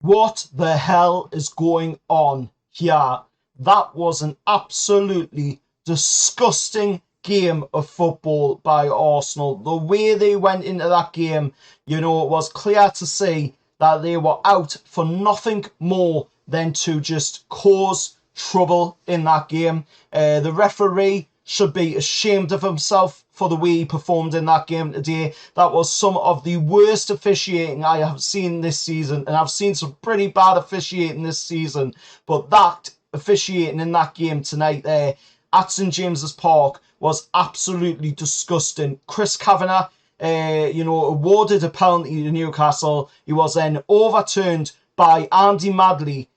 What the hell is going on here? That was an absolutely disgusting game of football by Arsenal. The way they went into that game, it was clear to see that they were out for nothing more than to just cause trouble in that game. The referee should be ashamed of himself for the way he performed in that game today. That was some of the worst officiating I have seen this season, and I've seen some pretty bad officiating this season, but that officiating in that game tonight there at St James's Park was absolutely disgusting. Chris Kavanagh, awarded a penalty to Newcastle. He was then overturned by Andy Madley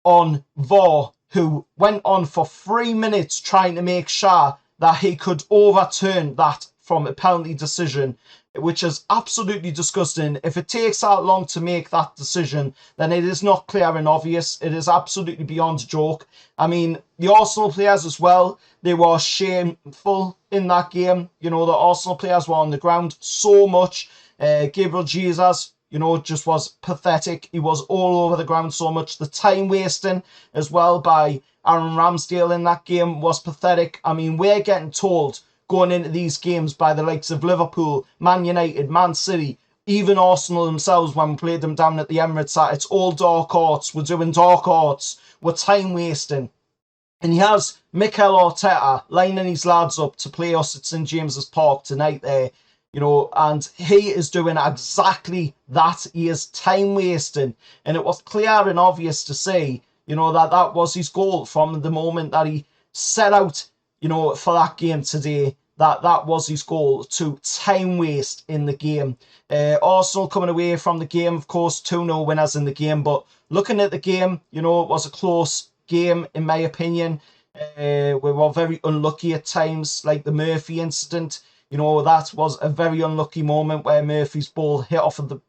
on VAR, who went on for 3 minutes trying to make sure that he could overturn that from a penalty decision, which is absolutely disgusting. If it takes that long to make that decision, then it is not clear and obvious. It is absolutely beyond a joke. I mean, the Arsenal players as well, they were shameful in that game. The Arsenal players were on the ground so much. Gabriel Jesus, just was pathetic. He was all over the ground so much. The time wasting as well by Aaron Ramsdale in that game was pathetic. I mean, we're getting told going into these games by the likes of Liverpool, Man United, Man City, even Arsenal themselves when we played them down at the Emirates, that it's all dark arts. We're doing dark arts. We're time wasting. And he has Mikel Arteta lining his lads up to play us at St James's Park tonight there. And he is doing exactly that. He is time wasting. And it was clear and obvious to see, that was his goal from the moment that he set out, for that game today. That was his goal, to time waste in the game. Arsenal coming away from the game, of course, 2-0 winners in the game. But looking at the game, it was a close game, in my opinion. We were very unlucky at times, like the Murphy incident. That was a very unlucky moment where Murphy's ball hit off of the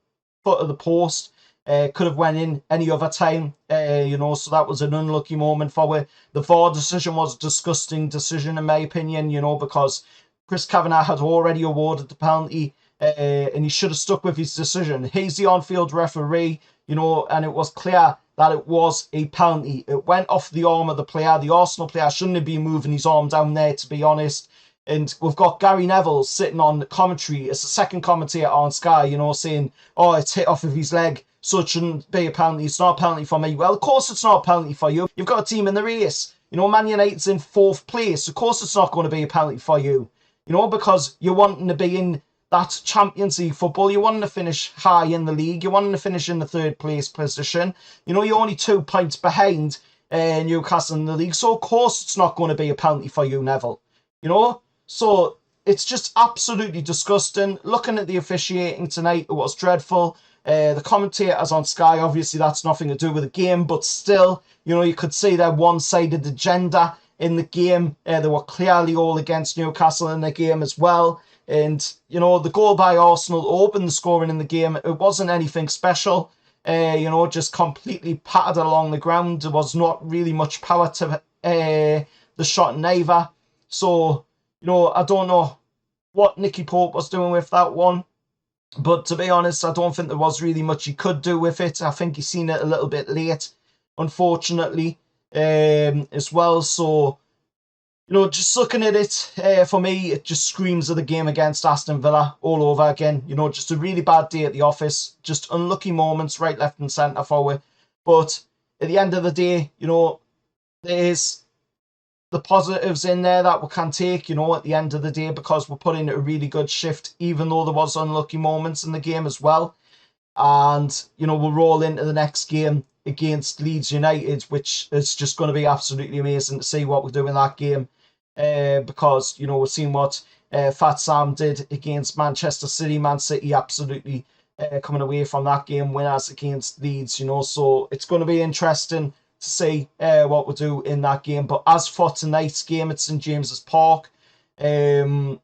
foot of the post. Could have went in any other time, so that was an unlucky moment for it. The VAR decision was a disgusting decision, in my opinion, because Chris Kavanagh had already awarded the penalty, and he should have stuck with his decision. He's the on-field referee, and it was clear that it was a penalty. It went off the arm of the player. The Arsenal player shouldn't have been moving his arm down there, to be honest. And we've got Gary Neville sitting on the commentary as the second commentator on Sky, saying, oh, it's hit off of his leg, so it shouldn't be a penalty. It's not a penalty for me. Well, of course it's not a penalty for you. You've got a team in the race. Man United's in 4th place. Of course it's not going to be a penalty for you. Because you're wanting to be in that Champions League football. You're wanting to finish high in the league. You're wanting to finish in the 3rd place position. You're only 2 points behind Newcastle in the league. So, of course, it's not going to be a penalty for you, Neville. So it's just absolutely disgusting. Looking at the officiating tonight, it was dreadful. The commentators on Sky, obviously that's nothing to do with the game, but still, you could see their one-sided agenda in the game. They were clearly all against Newcastle in the game as well. And, the goal by Arsenal opened the scoring in the game. It wasn't anything special. Just completely pattered along the ground. There was not really much power to the shot neither. So, I don't know what Nicky Pope was doing with that one. But to be honest, I don't think there was really much he could do with it. I think he's seen it a little bit late, unfortunately, as well. So, just looking at it, for me, it just screams of the game against Aston Villa all over again. Just a really bad day at the office. Just unlucky moments right, left and centre for it. But at the end of the day, there's the positives in there that we can take, at the end of the day, because we're putting a really good shift, even though there was unlucky moments in the game as well. And, we'll roll into the next game against Leeds United, which is just going to be absolutely amazing to see what we do in that game. Because, we've seen what Fat Sam did against Manchester City. Man City absolutely coming away from that game winners against Leeds, so it's going to be interesting to see what we do in that game. But as for tonight's game at St James's Park, it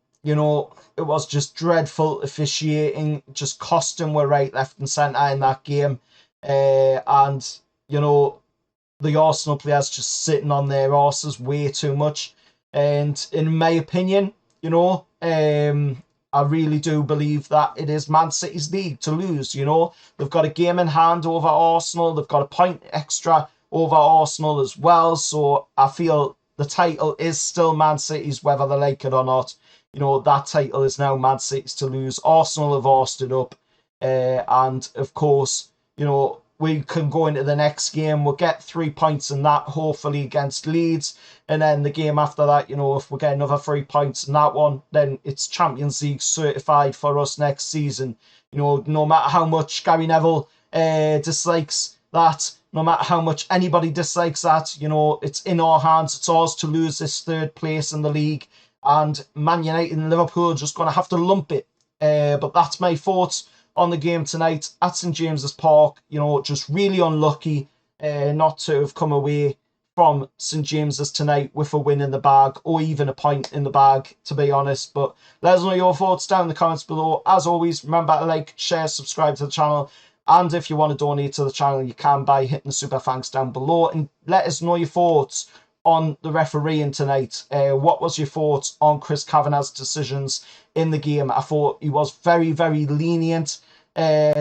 was just dreadful officiating, just costing we're right, left and centre in that game. And, the Arsenal players just sitting on their arses way too much. And in my opinion, I I really do believe that it is Man City's league to lose. You know, they've got a game in hand over Arsenal. They've got a point extra over Arsenal as well. So I feel the title is still Man City's, whether they like it or not. You know, that title is now Man City's to lose. Arsenal have arsed it up. And of course, you know, we can go into the next game. We'll get 3 points in that, hopefully against Leeds. And then the game after that, you know, if we get another 3 points in that one, then it's Champions League certified for us next season. You know, no matter how much Gary Neville dislikes that, no matter how much anybody dislikes that, you know, it's in our hands. It's ours to lose this 3rd place in the league. And Man United and Liverpool are just going to have to lump it. But that's my thoughts on the game tonight at St James's Park. You know, just really unlucky not to have come away from St James's tonight with a win in the bag, or even a point in the bag, to be honest. But let us know your thoughts down in the comments below. As always, remember to like, share, subscribe to the channel. And if you want to donate to the channel, you can by hitting the super thanks down below. And let us know your thoughts on the refereeing tonight. What was your thoughts on Chris Kavanagh's decisions in the game? I thought he was very, very lenient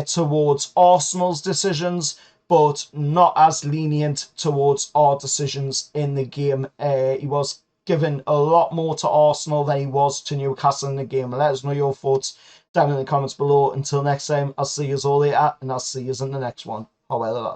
towards Arsenal's decisions, but not as lenient towards our decisions in the game. He was given a lot more to Arsenal than he was to Newcastle in the game. Let us know your thoughts down in the comments below. Until next time, I'll see you all later, and I'll see you in the next one. However, lads.